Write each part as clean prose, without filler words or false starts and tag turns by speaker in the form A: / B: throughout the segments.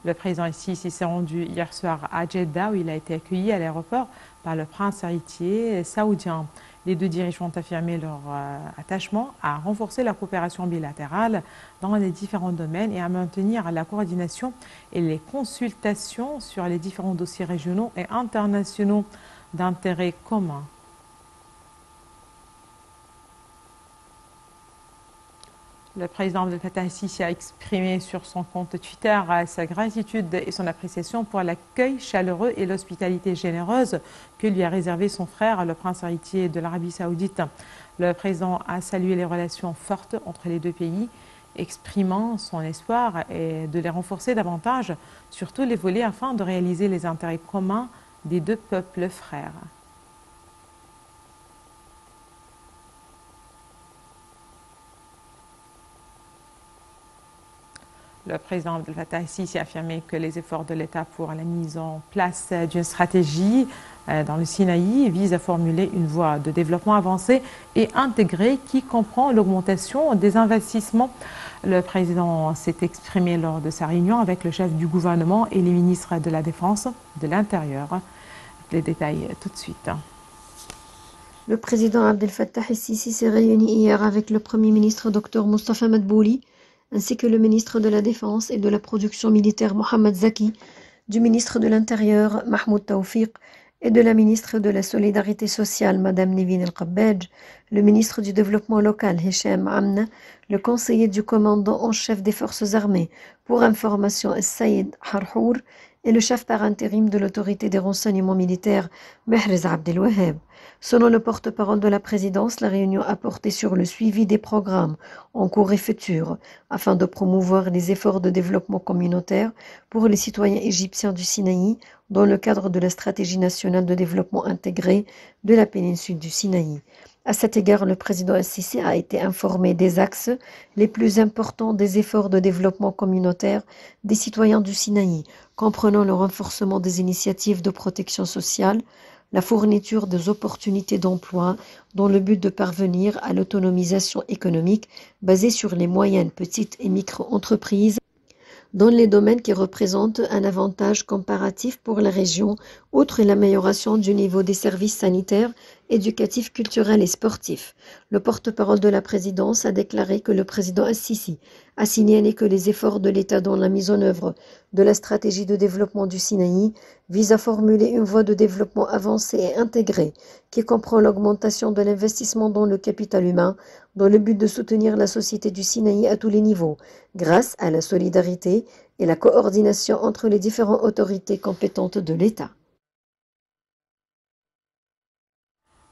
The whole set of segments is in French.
A: Le président ici s'est rendu hier soir à Jeddah où il a été accueilli à l'aéroport par le prince héritier saoudien. Les deux dirigeants ont affirmé leur attachement à renforcer la coopération bilatérale dans les différents domaines et à maintenir la coordination et les consultations sur les différents dossiers régionaux et internationaux d'intérêt commun. Le président Abdel Fattah el-Sisi a exprimé sur son compte Twitter sa gratitude et son appréciation pour l'accueil chaleureux et l'hospitalité généreuse que lui a réservé son frère, le prince héritier de l'Arabie saoudite. Le président a salué les relations fortes entre les deux pays, exprimant son espoir et de les renforcer davantage sur tous les volets afin de réaliser les intérêts communs des deux peuples frères. Le président Abdel Fattah el-Sisi a affirmé que les efforts de l'État pour la mise en place d'une stratégie dans le Sinaï visent à formuler une voie de développement avancée et intégrée qui comprend l'augmentation des investissements. Le président s'est exprimé lors de sa réunion avec le chef du gouvernement et les ministres de la Défense, de l'Intérieur. Les détails tout de suite.
B: Le président Abdel Fattah el-Sisi s'est réuni hier avec le Premier ministre Dr Moustapha Madbouli, ainsi que le ministre de la Défense et de la Production militaire Mohamed Zaki, du ministre de l'Intérieur Mahmoud Tawfiq et de la ministre de la Solidarité sociale Madame Nevin El-Qabbaj, le ministre du Développement local Hicham Amna, le conseiller du commandant en chef des forces armées pour information Saïd Harhour et le chef par intérim de l'autorité des renseignements militaires Mehrez Abdel Wahab. Selon le porte-parole de la présidence, la réunion a porté sur le suivi des programmes en cours et futurs afin de promouvoir les efforts de développement communautaire pour les citoyens égyptiens du Sinaï dans le cadre de la stratégie nationale de développement intégré de la péninsule du Sinaï. À cet égard, le président el-Sisi a été informé des axes les plus importants des efforts de développement communautaire des citoyens du Sinaï, comprenant le renforcement des initiatives de protection sociale, la fourniture des opportunités d'emploi dans le but de parvenir à l'autonomisation économique basée sur les moyennes, petites et micro-entreprises dans les domaines qui représentent un avantage comparatif pour la région, outre l'amélioration du niveau des services sanitaires, éducatifs, culturels et sportifs. Le porte-parole de la présidence a déclaré que le président el-Sisi a signalé que les efforts de l'État dans la mise en œuvre de la stratégie de développement du Sinaï visent à formuler une voie de développement avancée et intégrée qui comprend l'augmentation de l'investissement dans le capital humain dans le but de soutenir la société du Sinaï à tous les niveaux, grâce à la solidarité et la coordination entre les différentes autorités compétentes de l'État.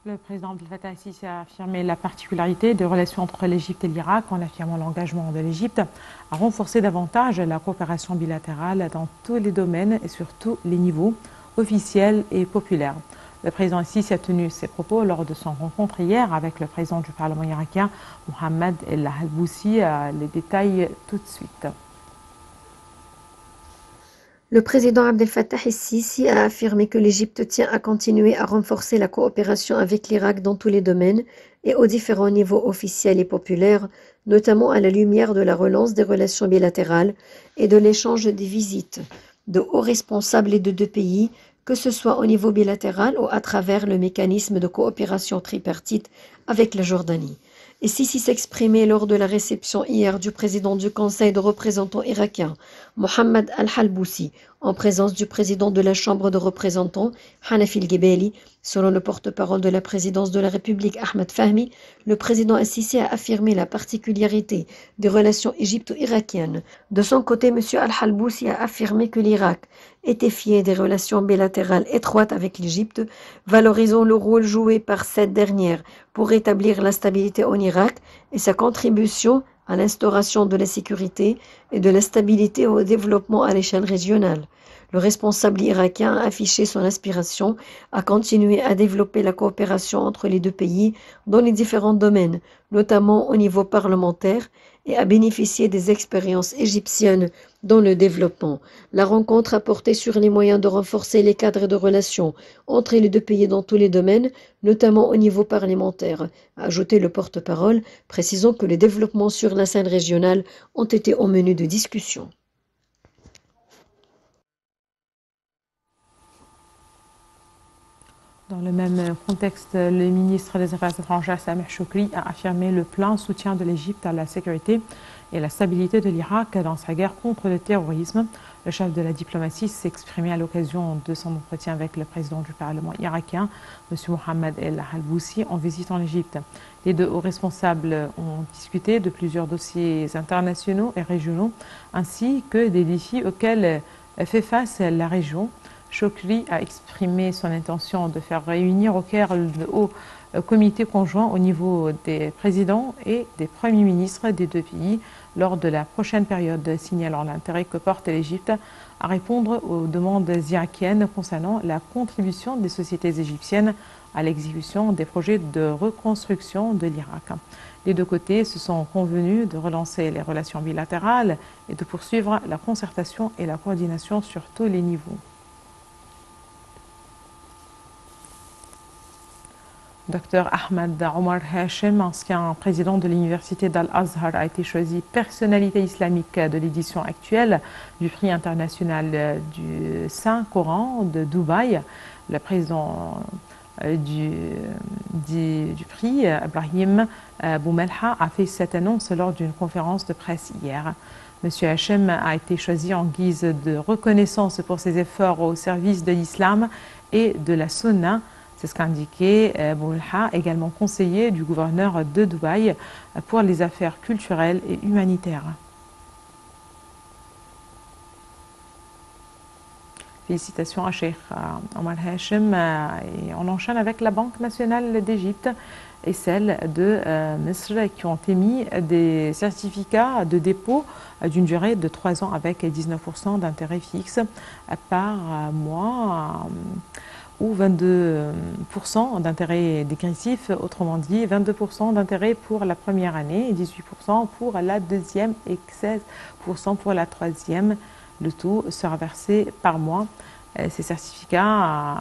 A: Le président Abdel Fattah el-Sisi a affirmé la particularité des relations entre l'Égypte et l'Irak en affirmant l'engagement de l'Égypte à renforcer davantage la coopération bilatérale dans tous les domaines et sur tous les niveaux, officiels et populaires. Le président el-Sisi a tenu ses propos lors de son rencontre hier avec le président du Parlement irakien, Mohamed El-Halboussi. Les détails tout de suite.
B: Le président Abdel Fattah el-Sisi a affirmé que l'Égypte tient à continuer à renforcer la coopération avec l'Irak dans tous les domaines et aux différents niveaux officiels et populaires, notamment à la lumière de la relance des relations bilatérales et de l'échange des visites de hauts responsables des deux pays, que ce soit au niveau bilatéral ou à travers le mécanisme de coopération tripartite avec la Jordanie. Et Sisi s'exprimait lors de la réception hier du président du Conseil de représentants irakien, Mohamed Al-Halboussi, en présence du président de la Chambre de représentants, Hanafi El-Gebeli. Selon le porte-parole de la présidence de la République, Ahmed Fahmi, le président el-Sisi a affirmé la particularité des relations égypto-irakiennes. De son côté, M. Al-Halboussi a affirmé que l'Irak était fier des relations bilatérales étroites avec l'Égypte, valorisant le rôle joué par cette dernière pour rétablir la stabilité en Irak et sa contribution à l'instauration de la sécurité et de la stabilité au développement à l'échelle régionale. Le responsable irakien a affiché son aspiration à continuer à développer la coopération entre les deux pays dans les différents domaines, notamment au niveau parlementaire, et à bénéficier des expériences égyptiennes dans le développement. La rencontre a porté sur les moyens de renforcer les cadres de relations entre les deux pays dans tous les domaines, notamment au niveau parlementaire, a ajouté le porte-parole, précisant que les développements sur la scène régionale ont été au menu de discussion.
A: Dans le même contexte, le ministre des Affaires étrangères, Sameh Choukri, a affirmé le plein soutien de l'Égypte à la sécurité et la stabilité de l'Irak dans sa guerre contre le terrorisme. Le chef de la diplomatie s'est exprimé à l'occasion de son entretien avec le président du Parlement irakien, M. Mohamed El Halboussi, en visite en Égypte. Les deux hauts responsables ont discuté de plusieurs dossiers internationaux et régionaux, ainsi que des défis auxquels fait face la région. Choukri a exprimé son intention de faire réunir au Caire le haut comité conjoint au niveau des présidents et des premiers ministres des deux pays lors de la prochaine période, signalant l'intérêt que porte l'Égypte à répondre aux demandes irakiennes concernant la contribution des sociétés égyptiennes à l'exécution des projets de reconstruction de l'Irak. Les deux côtés se sont convenus de relancer les relations bilatérales et de poursuivre la concertation et la coordination sur tous les niveaux. Dr Ahmed Omar Hachem, ancien président de l'université d'Al-Azhar, a été choisi personnalité islamique de l'édition actuelle du prix international du Saint-Coran de Dubaï. Le président du prix, Ibrahim Boumelha, a fait cette annonce lors d'une conférence de presse hier. M. Hachem a été choisi en guise de reconnaissance pour ses efforts au service de l'islam et de la sunna. C'est ce qu'a indiqué Boumelha, également conseiller du gouverneur de Dubaï pour les affaires culturelles et humanitaires. Félicitations à Cheikh Omar Hachem. Et on enchaîne avec la Banque nationale d'Égypte et celle de Misr qui ont émis des certificats de dépôt d'une durée de 3 ans avec 19% d'intérêt fixe par mois ou 22% d'intérêt dégressif, autrement dit 22% d'intérêt pour la première année, 18% pour la deuxième et 16% pour la troisième. Le tout sera versé par mois. Ces certificats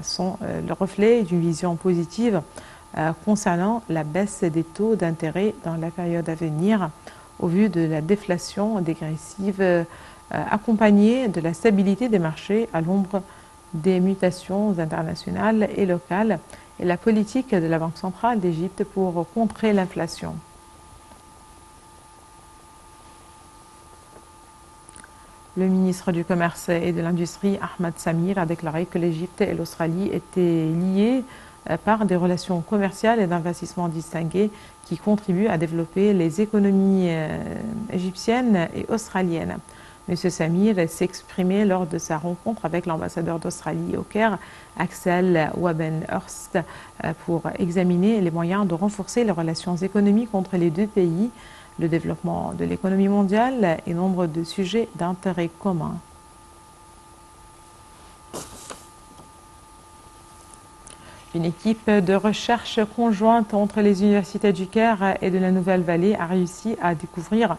A: sont le reflet d'une vision positive concernant la baisse des taux d'intérêt dans la période à venir au vu de la déflation dégressive accompagnée de la stabilité des marchés à l'ombre des mutations internationales et locales et la politique de la Banque centrale d'Égypte pour contrer l'inflation. Le ministre du Commerce et de l'Industrie, Ahmed Samir, a déclaré que l'Égypte et l'Australie étaient liées par des relations commerciales et d'investissement distinguées qui contribuent à développer les économies égyptiennes et australiennes. M. Samir s'est exprimé lors de sa rencontre avec l'ambassadeur d'Australie au Caire, Axel Wabenhurst, pour examiner les moyens de renforcer les relations économiques entre les deux pays, le développement de l'économie mondiale et nombre de sujets d'intérêt commun. Une équipe de recherche conjointe entre les universités du Caire et de la Nouvelle-Vallée a réussi à découvrir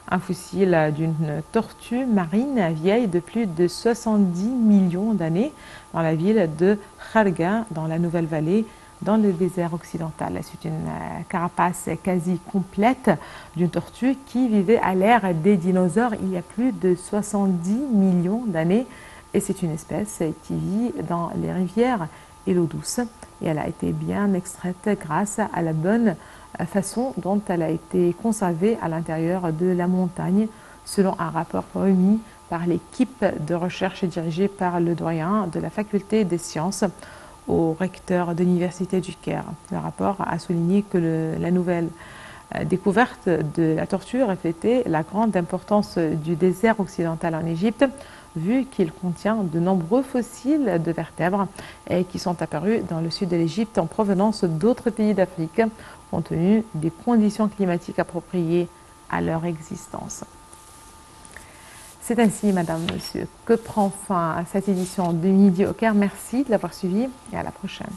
A: un fossile d'une tortue marine vieille de plus de 70 millions d'années dans la ville de Kharga, dans la Nouvelle-Vallée, dans le désert occidental. C'est une carapace quasi complète d'une tortue qui vivait à l'ère des dinosaures il y a plus de 70 millions d'années. Et c'est une espèce qui vit dans les rivières et l'eau douce. Et elle a été bien extraite grâce à la bonne façon dont elle a été conservée à l'intérieur de la montagne, selon un rapport remis par l'équipe de recherche dirigée par le doyen de la faculté des sciences au recteur de l'université du Caire. Le rapport a souligné que la nouvelle découverte de la tortue reflétait la grande importance du désert occidental en Égypte, vu qu'il contient de nombreux fossiles de vertèbres et qui sont apparus dans le sud de l'Égypte en provenance d'autres pays d'Afrique, compte tenu des conditions climatiques appropriées à leur existence. C'est ainsi, Madame, Monsieur, que prend fin cette édition de Midi au Caire. Merci de l'avoir suivi et à la prochaine.